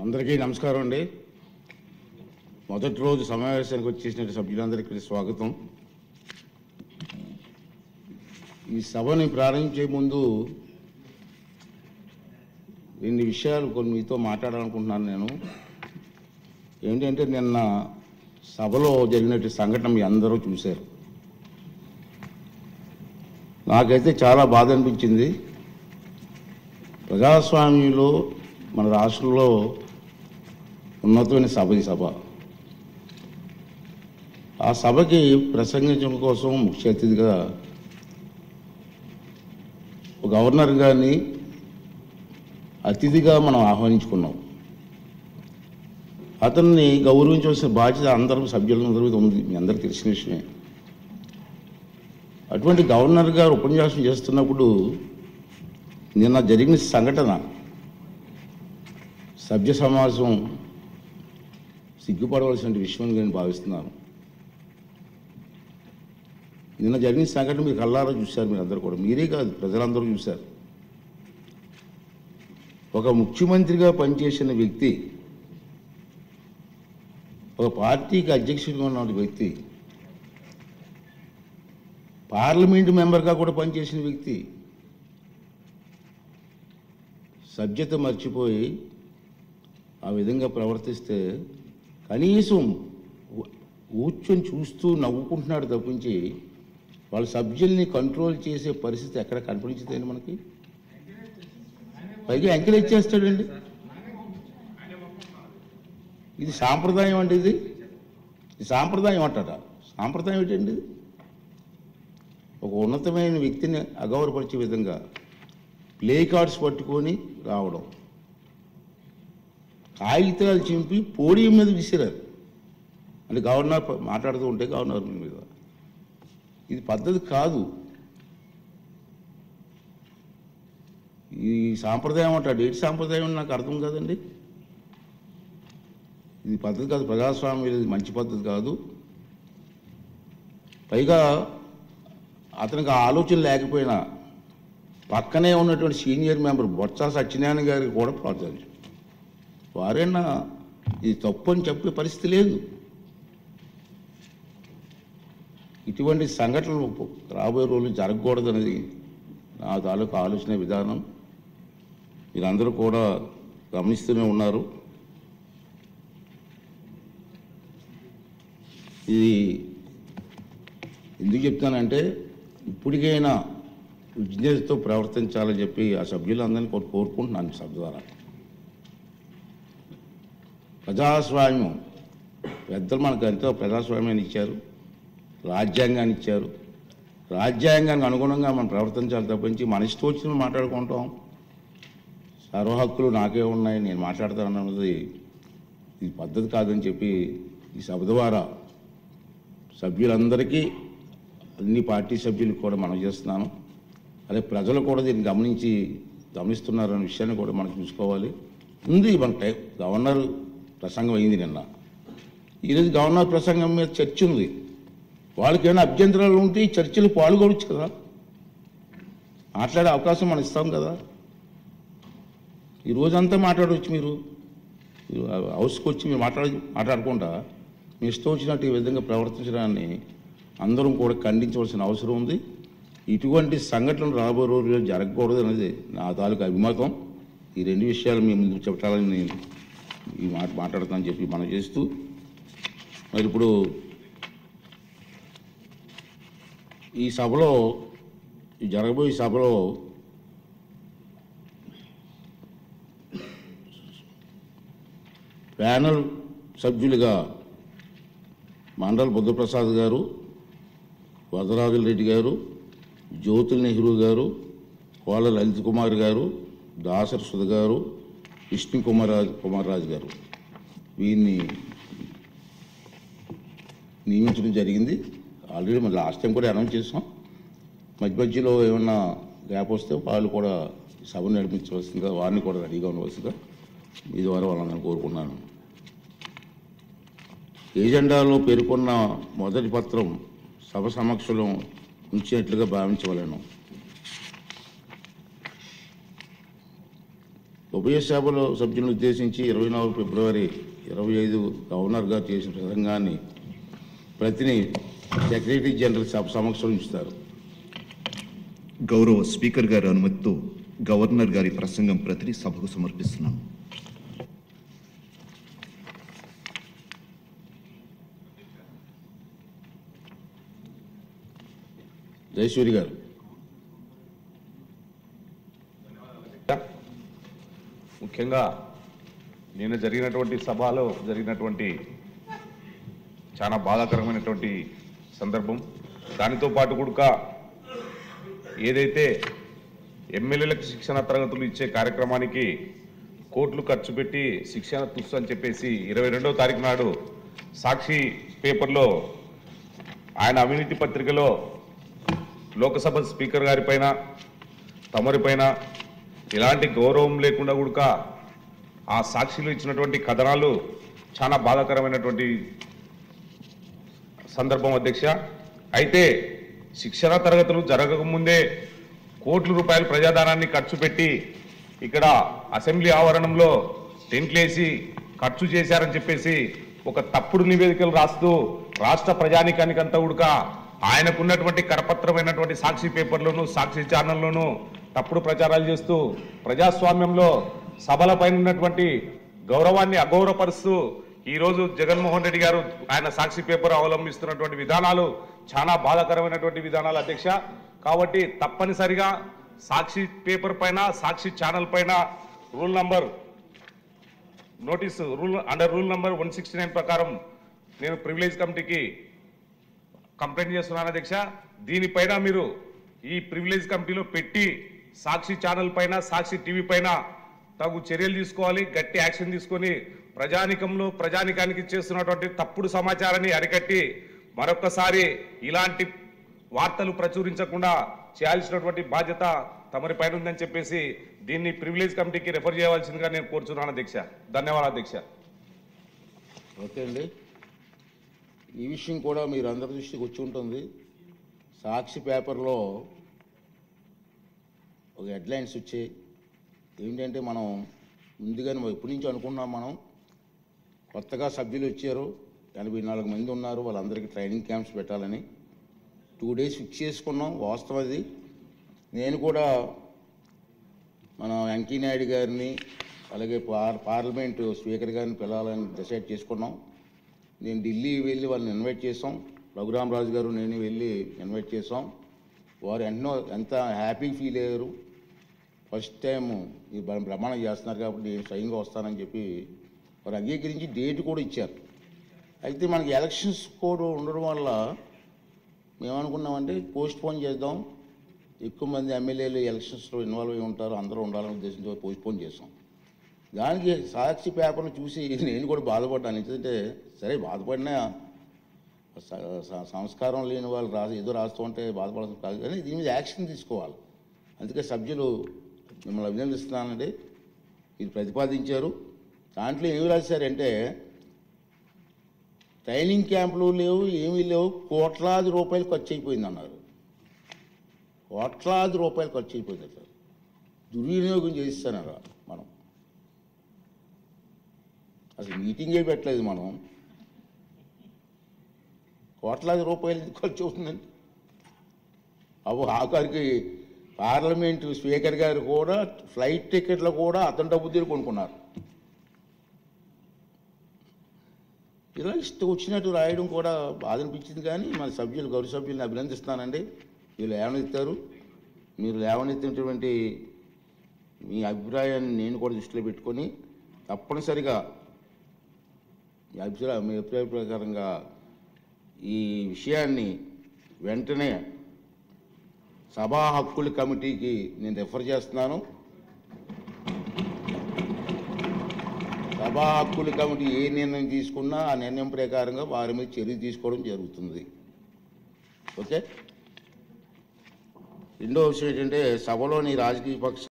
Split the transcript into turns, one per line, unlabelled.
అందరికీ నమస్కారం అండి. మొదటి రోజు సమావేశానికి వచ్చేసిన సభ్యులందరికీ స్వాగతం. ఈ సభని ప్రారంభించే ముందు రెండు విషయాలు కొన్ని మీతో మాట్లాడాలనుకుంటున్నాను. నేను ఏంటంటే నిన్న సభలో జరిగినటువంటి సంఘటన మీ అందరూ చూశారు. నాకైతే చాలా బాధ అనిపించింది. ప్రజాస్వామ్యంలో మన రాష్ట్రంలో ఉన్నతమైన సభ ఈ సభ. ఆ సభకి ప్రసంగించడం కోసం ముఖ్య అతిథిగా గవర్నర్ గారిని అతిథిగా మనం ఆహ్వానించుకున్నాం. అతన్ని గౌరవించవలసిన బాధ్యత అందరూ సభ్యులందరి మీద ఉంది, మీ అందరికీ తెలిసిన విషయమే. అటువంటి గవర్నర్ గారు ఉపన్యాసం చేస్తున్నప్పుడు నిన్న జరిగిన సంఘటన సభ్య సమాజం సిగ్గుపడవలసిన విషయం నేను భావిస్తున్నాను. నిన్న జరిగిన సంఘటన మీరు కళ్ళారా చూశారు, మీరు అందరూ కూడా, మీరే కాదు ప్రజలందరూ చూశారు. ఒక ముఖ్యమంత్రిగా పనిచేసిన వ్యక్తి, ఒక పార్టీకి అధ్యక్షుడిగా ఉన్న వ్యక్తి, పార్లమెంటు మెంబర్గా కూడా పనిచేసిన వ్యక్తి సభ్యత మర్చిపోయి ఆ విధంగా ప్రవర్తిస్తే కనీసం కూర్చొని చూస్తూ నవ్వుకుంటున్నాడు తప్పించి వాళ్ళ సభ్యుల్ని కంట్రోల్ చేసే పరిస్థితి ఎక్కడ కనిపించదండి మనకి. పైగా ఎంకరేజ్ చేస్తాడండి. ఇది సాంప్రదాయం అండి. ఇది సాంప్రదాయం అంటారా? సాంప్రదాయం ఏంటండి? ఇది ఒక ఉన్నతమైన వ్యక్తిని అగౌరవపరిచే విధంగా ప్లే కార్డ్స్ పట్టుకొని రావడం, కాగితాలు చింపి పోడియం మీద విసిరారు. అంటే గవర్నర్ మాట్లాడుతూ ఉంటే గవర్నర్ మీద, ఇది పద్ధతి కాదు. ఈ సాంప్రదాయం అంటాడు. ఏంటి సాంప్రదాయం అని నాకు అర్థం కాదండి. ఇది పద్ధతి కాదు, ప్రజాస్వామ్యం ఇది మంచి పద్ధతి కాదు. పైగా అతనికి ఆలోచన లేకపోయినా పక్కనే ఉన్నటువంటి సీనియర్ మెంబర్ బొత్స సత్యనారాయణ గారికి కూడా ప్రోత్సహించారు. వారైనా ఇది తప్పు అని చెప్పే పరిస్థితి లేదు. ఇటువంటి సంఘటనలు రాబోయే రోజులు జరగకూడదనేది నా తాలూకు ఆలోచన విధానం. మీరందరూ కూడా గమనిస్తూనే ఉన్నారు. ఇది ఎందుకు చెప్తానంటే ఇప్పటికైనా విజ్ఞతతో ప్రవర్తించాలని చెప్పి ఆ సభ్యులందరినీ కోరుకుంటున్నాను. సభ ద్వారా ప్రజాస్వామ్యం పెద్దలు మనకు ఎంతో ప్రజాస్వామ్యాన్ని ఇచ్చారు, రాజ్యాంగాన్ని ఇచ్చారు. రాజ్యాంగానికి అనుగుణంగా మనం ప్రవర్తించాలి తప్పించి మన ఇష్టం వచ్చిన మాట్లాడుకుంటాం. సర్వ హక్కులు నాకే ఉన్నాయి, నేను మాట్లాడతాను అన్నది ఇది పద్ధతి కాదని చెప్పి ఈ సభ ద్వారా సభ్యులందరికీ, అన్ని పార్టీ సభ్యులకు కూడా మనం చేస్తున్నాను. అదే ప్రజలు కూడా దీన్ని గమనిస్తున్నారనే విషయాన్ని కూడా మనం చూసుకోవాలి. ఉంది మన గవర్నర్ ప్రసంగం అయింది నిన్న. ఈరోజు గవర్నర్ ప్రసంగం మీద చర్చ ఉంది. వాళ్ళకి ఏమైనా అభ్యంతరాలు ఉంటే ఈ చర్చలు పాల్గొనవచ్చు కదా, మాట్లాడే అవకాశం మనం ఇస్తాం కదా. ఈ రోజంతా మాట్లాడవచ్చు. మీరు హౌస్కి వచ్చి మీరు మాట్లాడకుండా మీ ఇష్టం వచ్చినట్టు ఈ విధంగా ప్రవర్తించడాన్ని అందరం కూడా ఖండించవలసిన అవసరం ఉంది. ఇటువంటి సంఘటనలు రాబోయే రోజుల్లో జరగకూడదు అనేది నా తాలూకు అభిమతం. ఈ రెండు విషయాలు మీ ముందుకు చెప్పాలని నేను ఈ మాట్లాడతానని చెప్పి మనం చేస్తూ, మరి ఇప్పుడు ఈ సభలో జరగబోయే సభలో ప్యానల్ సభ్యులుగా మండల బుద్ధప్రసాద్ గారు, వరదరాజుల రెడ్డి గారు, జ్యోతుల్ నెహ్రూ గారు, కోళ్ళ లలిత్ కుమార్ గారు, దాసరి సుధ గారు, విష్ణు కుమార్ రాజు గారు వీరిని నియమించడం జరిగింది. ఆల్రెడీ మన లాస్ట్ టైం కూడా అనౌన్స్ చేసాం. మధ్యలో ఏమన్నా గ్యాప్ వస్తే వాళ్ళు కూడా సభను నడిపించవలసిందిగా, వారిని కూడా రెడీగా ఉండవలసిందిగా మీ ద్వారా వాళ్ళని కోరుకున్నాను. ఏజెండాలో పేర్కొన్న మొదటి పత్రం సభ సమక్షంలో ఉంచినట్లుగా భావించవలను. ఉభయ సభలో సభ్యులను ఉద్దేశించి 24 ఫిబ్రవరి 25 గవర్నర్ గారు చేసిన ప్రసంగాన్ని ప్రతిని సెక్రటరీ జనరల్ సభ సమక్షంలో ఉంచుతారు.
గౌరవ స్పీకర్ గారి అనుమతితో గవర్నర్ గారి ప్రసంగం ప్రతిని సభకు సమర్పిస్తున్నాం.
జయసూరి గారు.
ముఖ్యంగా నిన్న జరిగినటువంటి సభలో జరిగినటువంటి చాలా బాధాకరమైనటువంటి సందర్భం. దానితో పాటు కూడా ఏదైతే ఎమ్మెల్యేలకు శిక్షణ తరగతులు ఇచ్చే కార్యక్రమానికి కోట్లు ఖర్చు పెట్టి శిక్షణ తుస్సు అని చెప్పేసి 22వ తారీఖు నాడు సాక్షి పేపర్లో ఆయన అవినీతి పత్రికలో లోకసభ స్పీకర్ గారిపైన తమరిపైన ఎలాంటి గౌరవం లేకుండా కూడా ఆ సాక్షిలో ఇచ్చినటువంటి కథనాలు చాలా బాధాకరమైనటువంటి సందర్భం అధ్యక్ష. అయితే శిక్షణ తరగతులు జరగకముందే కోట్ల రూపాయల ప్రజాధనాన్ని ఖర్చు పెట్టి ఇక్కడ అసెంబ్లీ ఆవరణంలో టెంట్లేసి ఖర్చు చేశారని చెప్పేసి ఒక తప్పుడు నివేదికలు రాస్తూ రాష్ట్ర ప్రజానికానికంతా కూడా ఆయనకున్నటువంటి కరపత్రమైనటువంటి సాక్షి పేపర్లోను సాక్షి ఛానల్లోనూ తప్పుడు ప్రచారాలు చేస్తూ ప్రజాస్వామ్యంలో సభలపైన ఉన్నటువంటి గౌరవాన్ని అగౌరవపరుస్తూ ఈరోజు జగన్మోహన్ రెడ్డి గారు ఆయన సాక్షి పేపర్ అవలంబిస్తున్నటువంటి విధానాలు చాలా బాధాకరమైనటువంటి విధానాలు అధ్యక్ష. కాబట్టి తప్పనిసరిగా సాక్షి పేపర్ పైన సాక్షి ఛానల్ పైన రూల్ నంబర్ 169 ప్రకారం నేను ప్రివిలేజ్ కమిటీకి కంప్లైంట్ చేస్తున్నాను అధ్యక్ష. దీనిపైన మీరు ఈ ప్రివిలేజ్ కమిటీలో పెట్టి సాక్షి ఛానల్ పైన సాక్షి టీవీ పైన తగు చర్యలు తీసుకోవాలి, గట్టి యాక్షన్ తీసుకొని ప్రజానికానికి చేస్తున్నటువంటి తప్పుడు సమాచారాన్ని అరికట్టి మరొక్కసారి ఇలాంటి వార్తలు ప్రచురించకుండా చేయాల్సినటువంటి బాధ్యత తమరి పైన ఉందని చెప్పేసి దీన్ని ప్రివిలేజ్ కమిటీకి రెఫర్ చేయవలసిందిగా నేను కోరుచున్నాను అధ్యక్ష. ధన్యవాదాలు అధ్యక్ష.
ఓకే అండి, ఈ విషయం కూడా మీరు అందరి దృష్టికి వచ్చి ఉంటుంది. సాక్షి పేపర్లో ఒక హెడ్లైన్స్ వచ్చాయి. ఏంటంటే మనం ముందుగానే ఎప్పటి నుంచి అనుకున్నాం, మనం కొత్తగా సభ్యులు వచ్చారు, 84 మంది ఉన్నారు, వాళ్ళందరికీ ట్రైనింగ్ క్యాంప్స్ పెట్టాలని 2 days ఫిక్స్ చేసుకున్నాం. వాస్తవం అది. నేను కూడా మన వెంకయ్యనాయుడు గారిని అలాగే పార్లమెంటు స్పీకర్ గారిని పిలవాలని డిసైడ్ చేసుకున్నాం. నేను ఢిల్లీ వెళ్ళి వాళ్ళని ఇన్వైట్ చేసాం. రఘురామరాజు గారు నేను వెళ్ళి ఇన్వైట్ చేసాం. వారు ఎంత హ్యాపీ ఫీల్ అయ్యారు. ఫస్ట్ టైం ఈ ప్రమాణం చేస్తున్నారు కాబట్టి నేను స్వయంగా వస్తానని చెప్పి వారు అంగీకరించి డేట్ కూడా ఇచ్చారు. అయితే మనకి ఎలక్షన్స్ కోడ్ ఉండడం వల్ల మేమనుకున్నామంటే పోస్ట్పోన్ చేద్దాం, ఎక్కువ మంది ఎమ్మెల్యేలు ఎలక్షన్స్లో ఇన్వాల్వ్ అయి ఉంటారు, అందరూ ఉండాలనే ఉద్దేశంతో పోస్ట్పోన్ చేసాం. దానికి సాక్షి పేపర్ను చూసి నేను కూడా బాధపడ్డాను. ఎందుకంటే సరే బాధపడినా సంస్కారం లేని వాళ్ళు ఏదో రాస్తూ ఉంటే బాధపడడం కాదు, కానీ దీని మీద యాక్షన్ తీసుకోవాలి. అందుకే సభ్యులు మిమ్మల్ని అభినందిస్తున్నానండి. మీరు ప్రతిపాదించారు. దాంట్లో ఏమి రాశారంటే ట్రైనింగ్ క్యాంపులు లేవు, ఏమీ లేవు, కోట్లాది రూపాయలు ఖర్చు అయిపోయింది అన్నారు. కోట్లాది రూపాయలు ఖర్చు అయిపోయింది అట్లా దుర్వినియోగం చేయిస్తానరా. మనం అసలు మీటింగే పెట్టలేదు, మనం కోట్లాది రూపాయలు ఖర్చు అవుతుందండి. ఆఖరికి పార్లమెంటు స్పీకర్ గారు కూడా ఫ్లైట్ టికెట్లు కూడా అతని డబ్బు తీరు కొనుక్కున్నారు. ఇలా ఇష్టం వచ్చినట్టు రాయడం కూడా బాధ అనిపించింది. కానీ మన సభ్యులు గౌరవ సభ్యులను అభినందిస్తానండి. వీళ్ళు లేవనెత్తారు. మీరు లేవనెత్తినటువంటి మీ అభిప్రాయాన్ని నేను కూడా దృష్టిలో పెట్టుకొని తప్పనిసరిగా మీ అభిప్రాయ ప్రకారంగా ఈ విషయాన్ని వెంటనే సభా హక్కుల కమిటీకి నేను రెఫర్ చేస్తున్నాను. సభా హక్కుల కమిటీ ఏ నిర్ణయం తీసుకున్నా ఆ నిర్ణయం ప్రకారంగా వారి మీద చర్య తీసుకోవడం జరుగుతుంది. ఓకే. రెండో విషయం ఏంటంటే సభలోని రాజకీయ పక్ష